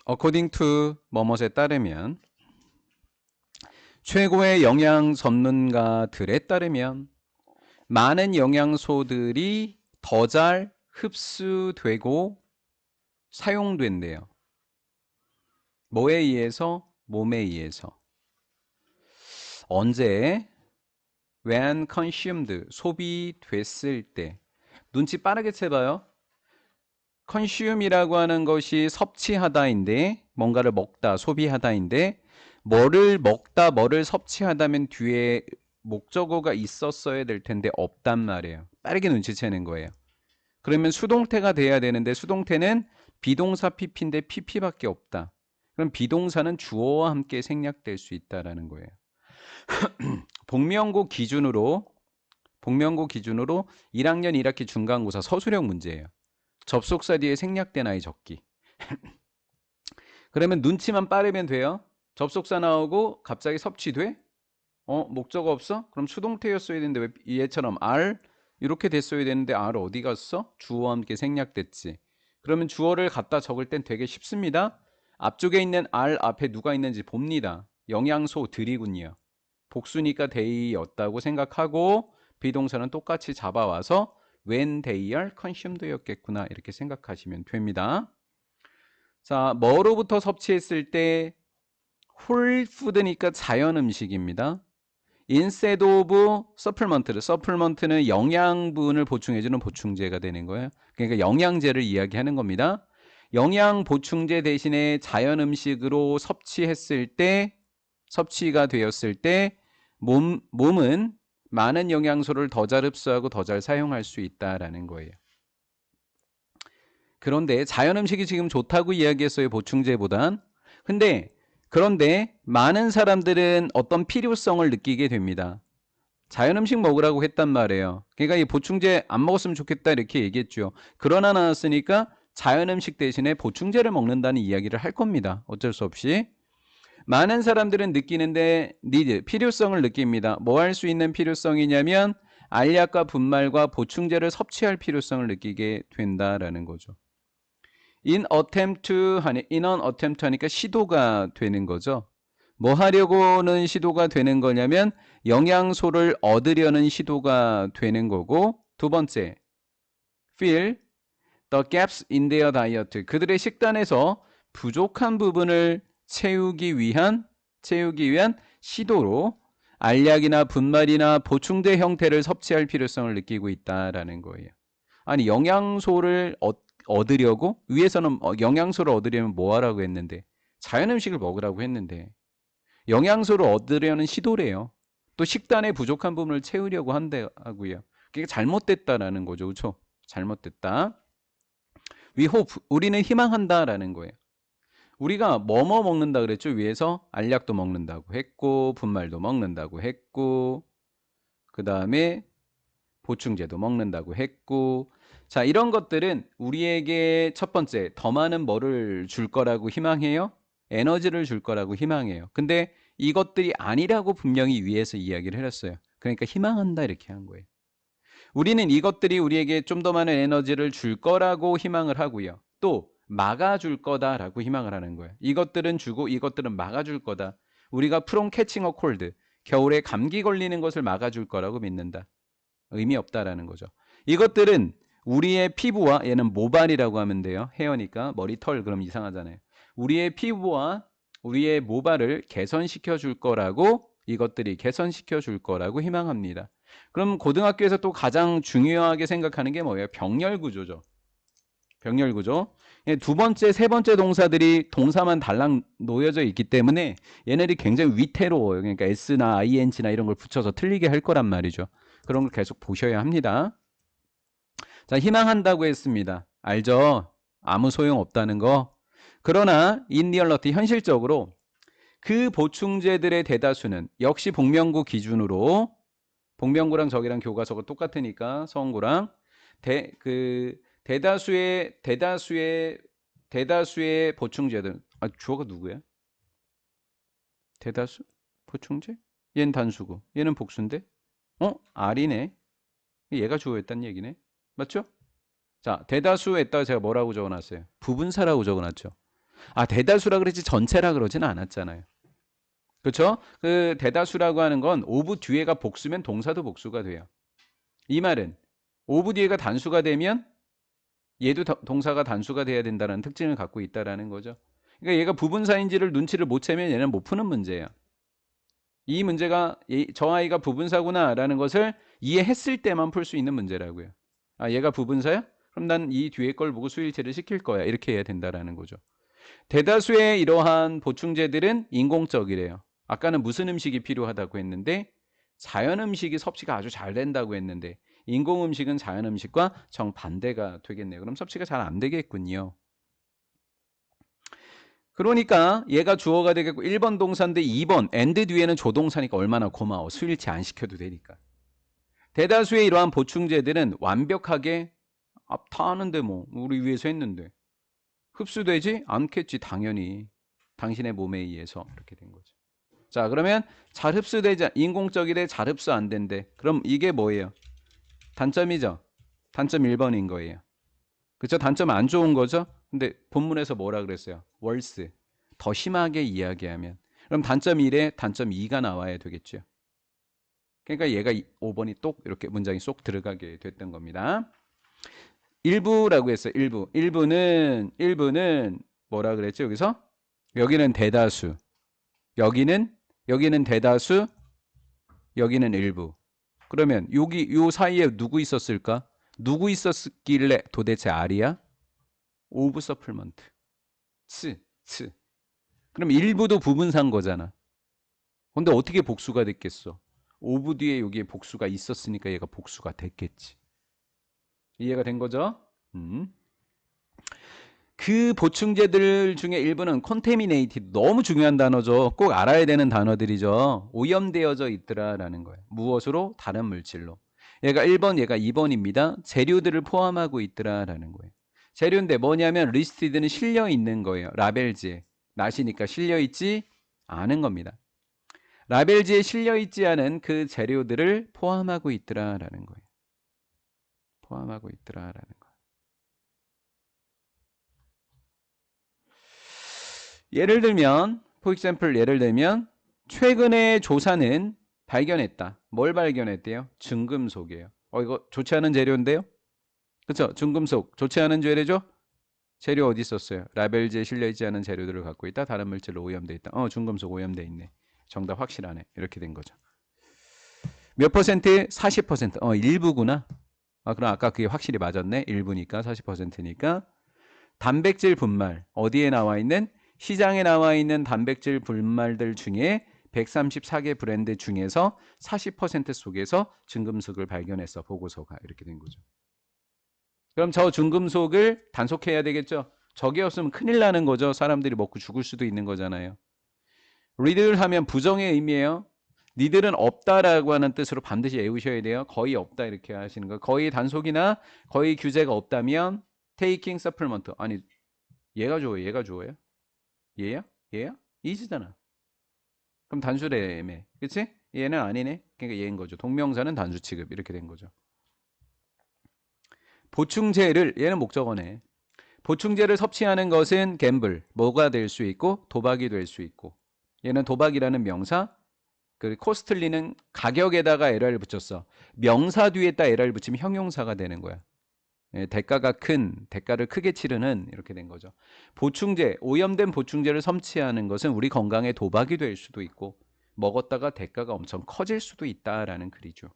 according to 뭐뭇에 따르면, 최고의 영양 전문가들에 따르면 많은 영양소들이 더 잘 흡수되고 사용된대요. 뭐에 의해서? 몸에 의해서. 언제? when consumed, 소비됐을 때. 눈치 빠르게 채봐요. consume이라고 하는 것이 섭취하다인데, 뭔가를 먹다, 소비하다인데, 뭐를 먹다, 뭐를 섭취하다면 뒤에 목적어가 있었어야 될 텐데 없단 말이에요. 빠르게 눈치채는 거예요. 그러면 수동태가 돼야 되는데 수동태는 비동사 PP인데 PP밖에 없다. 그럼 비동사는 주어와 함께 생략될 수 있다라는 거예요. 복명고 기준으로 1학년 1학기 중간고사 서술형 문제예요. 접속사 뒤에 생략된 아이 적기. 그러면 눈치만 빠르면 돼요. 접속사 나오고 갑자기 섭취돼? 목적어 없어? 그럼 수동태였어야 되는데 왜 얘처럼 R 이렇게 됐어야 되는데 R 어디 갔어? 주어와 함께 생략됐지. 그러면 주어를 갖다 적을 땐 되게 쉽습니다. 앞쪽에 있는 R 앞에 누가 있는지 봅니다. 영양소들이군요. 복수니까 they였다고 생각하고 비동사는 똑같이 잡아와서 when they are consumed였겠구나 이렇게 생각하시면 됩니다. 자, 뭐로부터 섭취했을 때 whole food니까 자연 음식입니다. instead of supplement는 영양분을 보충해주는 보충제가 되는 거예요. 그러니까 영양제를 이야기하는 겁니다. 영양 보충제 대신에 자연 음식으로 섭취가 되었을 때 몸은 많은 영양소를 더 잘 흡수하고 더 잘 사용할 수 있다라는 거예요. 그런데 자연 음식이 지금 좋다고 이야기했어요. 보충제보단. 그런데 많은 사람들은 어떤 필요성을 느끼게 됩니다. 자연 음식 먹으라고 했단 말이에요. 그러니까 이 보충제 안 먹었으면 좋겠다 이렇게 얘기했죠. 그러나 나왔으니까 자연 음식 대신에 보충제를 먹는다는 이야기를 할 겁니다. 어쩔 수 없이. 많은 사람들은 느끼는데 필요성을 느낍니다. 뭐 할 수 있는 필요성이냐면 알약과 분말과 보충제를 섭취할 필요성을 느끼게 된다라는 거죠. in an attempt 하니까 시도가 되는 거죠. 뭐 하려고는 시도가 되는 거냐면 영양소를 얻으려는 시도가 되는 거고, 두 번째, fill the gaps in their diet. 그들의 식단에서 부족한 부분을 채우기 위한 시도로 알약이나 분말이나 보충제 형태를 섭취할 필요성을 느끼고 있다라는 거예요. 아니, 영양소를 얻으려고 위에서는 영양소를 얻으려면 뭐 하라고 했는데 자연 음식을 먹으라고 했는데 영양소를 얻으려는 시도래요. 또 식단의 부족한 부분을 채우려고 한다고요. 그게 잘못됐다라는 거죠. 그렇죠? 잘못됐다. We hope, 우리는 희망한다라는 거예요. 우리가 뭐뭐 먹는다 그랬죠? 위에서 알약도 먹는다고 했고 분말도 먹는다고 했고 그 다음에 보충제도 먹는다고 했고, 자, 이런 것들은 우리에게 첫 번째 더 많은 뭐를 줄 거라고 희망해요? 에너지를 줄 거라고 희망해요. 근데 이것들이 아니라고 분명히 위에서 이야기를 해놨어요. 그러니까 희망한다 이렇게 한 거예요. 우리는 이것들이 우리에게 좀 더 많은 에너지를 줄 거라고 희망을 하고요. 또 막아줄 거다라고 희망을 하는 거예요. 이것들은 주고 이것들은 막아줄 거다. 우리가 from catching a cold, 겨울에 감기 걸리는 것을 막아줄 거라고 믿는다. 의미 없다라는 거죠. 이것들은 우리의 피부와, 얘는 모발이라고 하면 돼요. 헤어니까 머리, 털 그럼 이상하잖아요. 우리의 피부와 우리의 모발을 개선시켜 줄 거라고, 이것들이 개선시켜 줄 거라고 희망합니다. 그럼 고등학교에서 또 가장 중요하게 생각하는 게 뭐예요? 병렬 구조죠. 병렬 구조. 두 번째, 세 번째 동사들이 동사만 달랑 놓여져 있기 때문에 얘네들이 굉장히 위태로워요. 그러니까 S나 ING나 이런 걸 붙여서 틀리게 할 거란 말이죠. 그런 걸 계속 보셔야 합니다. 자, 희망한다고 했습니다. 알죠? 아무 소용 없다는 거. 그러나 in reality, 현실적으로 그 보충제들의 대다수는 역시 복명구 기준으로, 복명구랑 저기랑 교과서가 똑같으니까 서원구랑 대다수의 보충제들. 아, 주어가 누구야? 대다수? 보충제? 얘는 단수고 얘는 복수인데? R이네. 얘가 주어였다는 얘기네. 맞죠? 자, 대다수에다가 제가 뭐라고 적어놨어요? 부분사라고 적어놨죠. 아, 대다수라 그랬지 전체라 그러지는 않았잖아요. 그렇죠? 그 대다수라고 하는 건 오브 뒤에가 복수면 동사도 복수가 돼요. 이 말은 오브 뒤에가 단수가 되면 얘도 동사가 단수가 돼야 된다는 특징을 갖고 있다라는 거죠. 그러니까 얘가 부분사인지를 눈치를 못 채면 얘는 못 푸는 문제예요. 이 문제가 저 아이가 부분사구나라는 것을 이해했을 때만 풀 수 있는 문제라고요. 아, 얘가 부분사야? 그럼 난 이 뒤에 걸 보고 수일치를 시킬 거야. 이렇게 해야 된다라는 거죠. 대다수의 이러한 보충제들은 인공적이래요. 아까는 무슨 음식이 필요하다고 했는데 자연 음식이 섭취가 아주 잘 된다고 했는데 인공 음식은 자연 음식과 정반대가 되겠네요. 그럼 섭취가 잘 안 되겠군요. 그러니까 얘가 주어가 되겠고 1번 동사인데 2번 and 뒤에는 조동사니까 얼마나 고마워. 수일치 안 시켜도 되니까. 대다수의 이러한 보충제들은 완벽하게 다 하는데 뭐 우리 위해서 했는데 흡수되지 않겠지 당연히. 당신의 몸에 의해서 이렇게 된 거죠. 자, 그러면 잘 흡수되지 인공적이래 잘 흡수 안 된대. 그럼 이게 뭐예요? 단점이죠. 단점 1번인 거예요. 그렇죠? 단점 안 좋은 거죠. 근데 본문에서 뭐라 그랬어요? worse. 더 심하게 이야기하면. 그럼 단점 1에 단점 2가 나와야 되겠죠. 그러니까 얘가 5번이 똑 이렇게 문장이 쏙 들어가게 됐던 겁니다. 일부라고 했어요. 일부. 일부는 뭐라 그랬죠? 여기서? 여기는 대다수. 여기는 대다수. 여기는 일부. 그러면 여기 요 사이에 누구 있었을까? 누구 있었길래 도대체 R이야? 오브 서플먼트. 츠. 그럼 일부도 부분사인 거잖아. 근데 어떻게 복수가 됐겠어? 오브 뒤에 여기에 복수가 있었으니까 얘가 복수가 됐겠지. 이해가 된 거죠? 그 보충제들 중에 일부는 contaminated, 너무 중요한 단어죠. 꼭 알아야 되는 단어들이죠. 오염되어져 있더라라는 거예요. 무엇으로? 다른 물질로. 얘가 1번, 얘가 2번입니다. 재료들을 포함하고 있더라라는 거예요. 재료인데 뭐냐면 리스티드는 실려 있는 거예요. 라벨지에. 낫이니까 실려 있지 않은 겁니다. 라벨지에 실려 있지 않은 그 재료들을 포함하고 있더라라는 거예요. 포함하고 있더라라는 거예요. 예를 들면 예를 들면 최근에 조사는 발견했다. 뭘 발견했대요? 중금속이에요. 이거 좋지 않은 재료인데요? 그렇죠? 중금속 좋지 않은 재료죠? 재료 어디 있었어요? 라벨지에 실려있지 않은 재료들을 갖고 있다. 다른 물질로 오염돼 있다. 중금속 오염돼 있네. 정답 확실하네. 이렇게 된 거죠. 몇 퍼센트? 40%. 일부구나. 그럼 아까 그게 확실히 맞았네. 일부니까 40%니까. 단백질 분말 어디에 나와 있는? 시장에 나와 있는 단백질 분말들 중에 134개 브랜드 중에서 40% 속에서 중금속을 발견했어. 보고서가 이렇게 된 거죠. 그럼 저 중금속을 단속해야 되겠죠. 저게 없으면 큰일 나는 거죠. 사람들이 먹고 죽을 수도 있는 거잖아요. 리들 하면 부정의 의미예요. 니들은 없다라고 하는 뜻으로 반드시 외우셔야 돼요. 거의 없다 이렇게 하시는 거. 거의 단속이나 거의 규제가 없다면 taking supplement. 아니 얘가 좋아요. 얘가 좋아요. 얘야? 이지잖아. 그럼 단수래매. 그치? 얘는 아니네. 그러니까 얘인 거죠. 동명사는 단수 취급 이렇게 된 거죠. 보충제를 얘는 목적어네. 보충제를 섭취하는 것은 갬블, 뭐가 될 수 있고 도박이 될 수 있고. 얘는 도박이라는 명사. 그 코스틀리는 가격에다가 LR을 붙였어. 명사 뒤에다 LR을 붙이면 형용사가 되는 거야. 대가가 대가를 크게 치르는 이렇게 된 거죠. 보충제, 오염된 보충제를 섭취하는 것은 우리 건강에 도박이 될 수도 있고 먹었다가 대가가 엄청 커질 수도 있다라는 글이죠.